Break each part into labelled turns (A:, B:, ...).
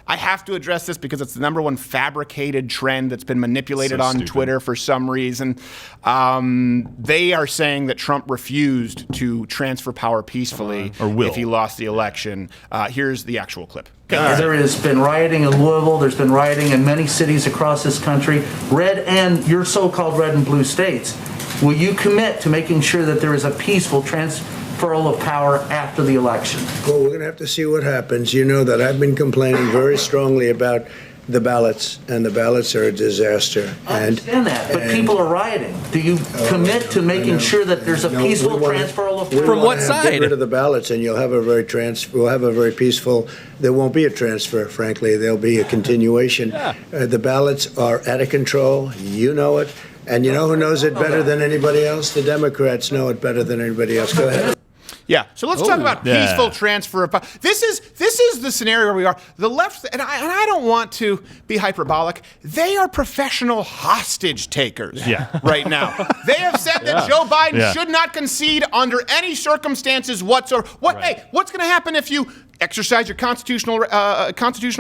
A: I have to address this because it's the number one fabricated trend that's been manipulated on Twitter for some reason. They are saying that Trump refused to transfer power peacefully if he lost the election. Here's the actual clip.
B: There has been rioting in Louisville. There's been rioting in many cities across this country, red and your so-called red and blue states. Will you commit to making sure that there is a peaceful transferal of power after the election?
C: Well, we're going to have to see what happens. You know that I've been complaining very strongly about the ballots, and the ballots are a disaster.
B: I understand that, but people are rioting. Do you commit to making sure that there's a peaceful transferal of power?
D: From what side?
C: Get rid of the ballots, and you'll have a we'll have a very peaceful. There won't be a transfer, frankly. There'll be a continuation. The ballots are out of control. You know it. And you know who knows it better than anybody else? The Democrats know it better than anybody else. Go ahead.
A: Yeah, so let's talk about peaceful transfer of power. This is the scenario where we are. The left, and I don't want to be hyperbolic, they are professional hostage takers right now. They have said that Joe Biden should not concede under any circumstances whatsoever. Hey, what's going to happen if you exercise your constitutional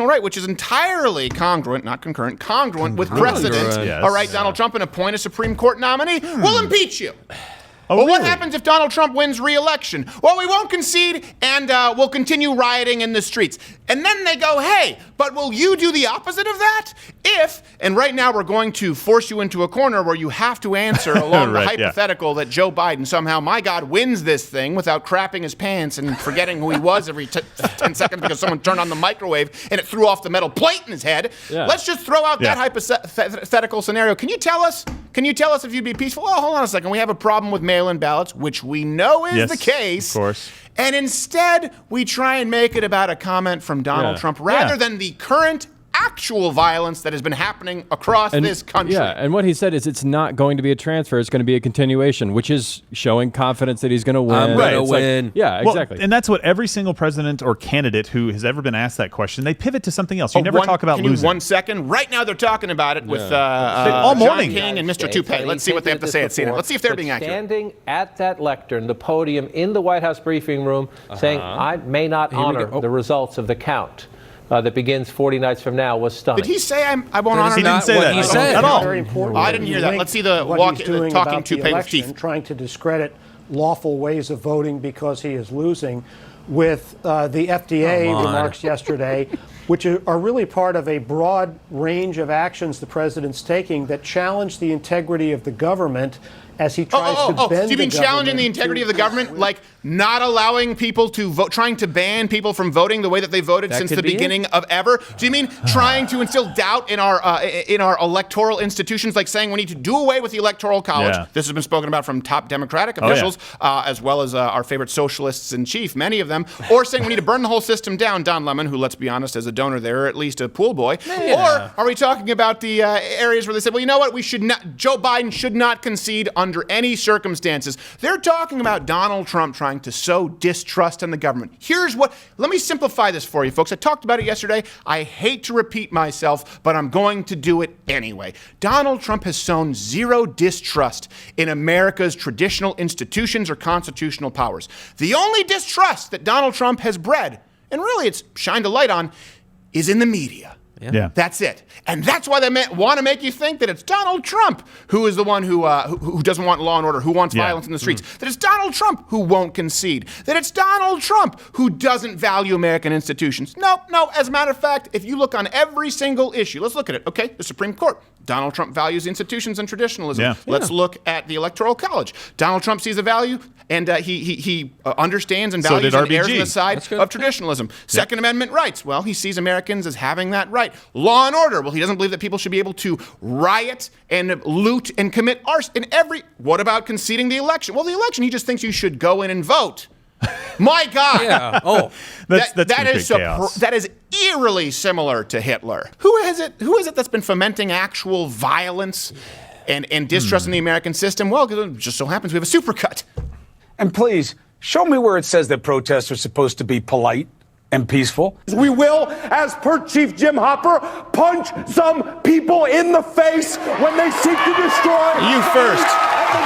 A: right, which is entirely congruent, not concurrent, congruent with precedent. All right, Donald Trump, and appoint a Supreme Court nominee. We'll impeach you. Well, what happens if Donald Trump wins re-election? Well, we won't concede, and we'll continue rioting in the streets. And then they go, hey, but will you do the opposite of that? And right now we're going to force you into a corner where you have to answer along the hypothetical that Joe Biden somehow, my God, wins this thing without crapping his pants and forgetting who he was every 10 seconds because someone turned on the microwave and it threw off the metal plate in his head. Let's just throw out that hypothetical scenario. Can you tell us if you'd be peaceful? Well, hold on a second. We have a problem with mail-in ballots, which we know is the case.
E: Of course.
A: And instead, we try and make it about a comment from Donald Trump rather than the current actual violence that has been happening across this country.
F: Yeah, and what he said is it's not going to be a transfer, it's going to be a continuation, which is showing confidence that he's going to win.
D: I'm going to win.
F: Exactly.
E: And that's what every single president or candidate who has ever been asked that question, they pivot to something else. You never talk about losing.
A: 1 second? Right now they're talking about it with John King and Mr. Toupee. Let's see what they have to say at CNN. Let's see if they're being accurate.
G: Standing at that lectern, the podium in the White House briefing room, saying, I may not honor the results of the count. That begins 40 nights from now was stunning.
A: Did he say I won't honor?
E: He didn't say that.
D: He said
E: at all.
H: Very important.
A: I didn't hear that. Let's see the talking Toupee with teeth.
H: Trying to discredit lawful ways of voting because he is losing, with the FDA remarks yesterday, which are really part of a broad range of actions the president's taking that challenge the integrity of the government as he tries to bend
A: so you mean challenging the integrity of the government, like not allowing people to vote, trying to ban people from voting the way that they voted since the beginning of ever? Do you mean trying to instill doubt in our electoral institutions, like saying we need to do away with the Electoral College? This has been spoken about from top Democratic officials, as well as our favorite socialists in chief, many of them, or saying we need to burn the whole system down. Don Lemon, who, let's be honest, is a donor there, or at least a pool boy. Or are we talking about the areas where they said, well, you know what, Joe Biden should not concede under any circumstances? They're talking about Donald Trump trying to sow distrust in the government. Let me simplify this for you, folks. I talked about it yesterday. I hate to repeat myself, but I'm going to do it anyway. Donald Trump has sown zero distrust in America's traditional institutions or constitutional powers. The only distrust that Donald Trump has bred, and really it's shined a light on, is in the media. That's it. And that's why they want to make you think that it's Donald Trump who is the one who doesn't want law and order, who wants violence in the streets, that it's Donald Trump who won't concede, that it's Donald Trump who doesn't value American institutions. No. As a matter of fact, if you look on every single issue, let's look at it. Okay, the Supreme Court. Donald Trump values institutions and traditionalism. Let's look at the Electoral College. Donald Trump sees a value, and he understands and values and errs on the side of traditionalism. Second Amendment rights. Well, he sees Americans as having that right. Law and order. Well, he doesn't believe that people should be able to riot and loot and commit arson. What about conceding the election? Well, the election, he just thinks you should go in and vote. My God. That is eerily similar to Hitler. Who is it that's been fomenting actual violence and distrust in the American system? Well, because it just so happens we have a supercut.
I: And please, show me where it says that protests are supposed to be polite and peaceful.
J: We will, as per Chief Jim Hopper, punch some people in the face when they seek to destroy
A: you first.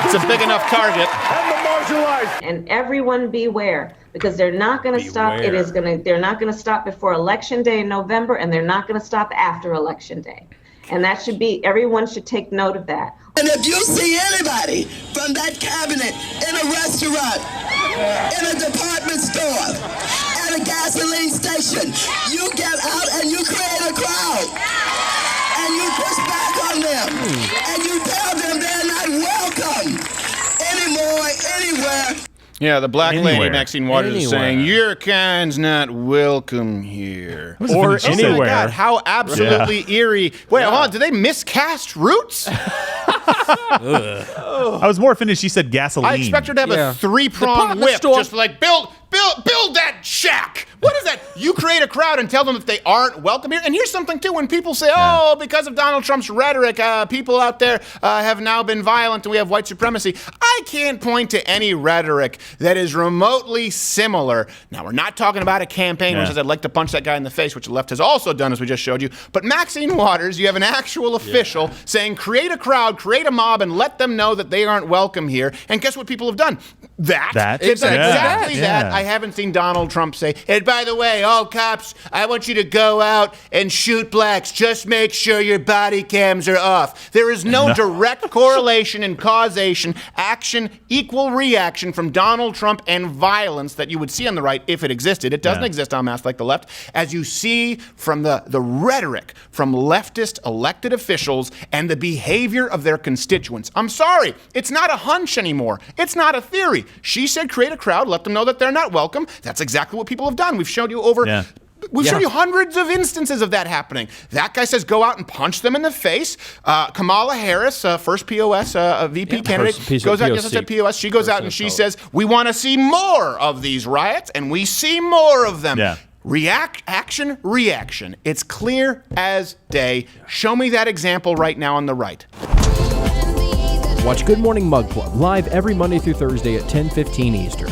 A: It's a big enough target.
J: And the marginalized.
K: And everyone beware.
D: because they're not going to stop. They're not going to stop before Election Day in November, and they're not going to stop after Election Day. And that should be, everyone should take note of that.
K: And if you see anybody from that cabinet in a restaurant, in a department store, at a gasoline station, you get out and you create a crowd. And you push back on them. And you tell them they're not welcome anymore, anywhere.
A: Yeah, the black lady, Maxine Waters, is saying, your kind's not welcome here.
E: Or anywhere.
A: Oh my God, how absolutely eerie. Wait, hold on, did they miscast Roots?
E: I was more offended she said gasoline.
A: I expect her to have a three-pronged whip, just like, build that shack. What is that? You create a crowd and tell them if they aren't welcome here. And here's something, too. When people say, because of Donald Trump's rhetoric, people out there have now been violent and we have white supremacy, I can't point to any rhetoric that is remotely similar. Now, we're not talking about a campaign which says, I'd like to punch that guy in the face, which the left has also done, as we just showed you. But Maxine Waters, you have an actual official saying, create a crowd, create a mob, and let them know that they aren't welcome here. And guess what people have done? Exactly that. I haven't seen Donald Trump say, and by the way, all cops, I want you to go out and shoot blacks. Just make sure your body cams are off. There is no direct correlation and causation, action, equal reaction from Donald Trump and violence that you would see on the right if it existed. It doesn't exist en masse like the left. As you see from the rhetoric from leftist elected officials and the behavior of their constituents. I'm sorry, it's not a hunch anymore. It's not a theory. She said create a crowd, let them know that they're not welcome. That's exactly what people have done. We've showed you We've shown you hundreds of instances of that happening. That guy says go out and punch them in the face. Kamala Harris, first POS VP candidate, goes out. Yes, I said POS. She goes out and she says we want to see more of these riots, and we see more of them. Action, reaction. It's clear as day. Show me that example right now on the right.
F: Watch Good Morning Mug Club live every Monday through Thursday at 10:15 Eastern.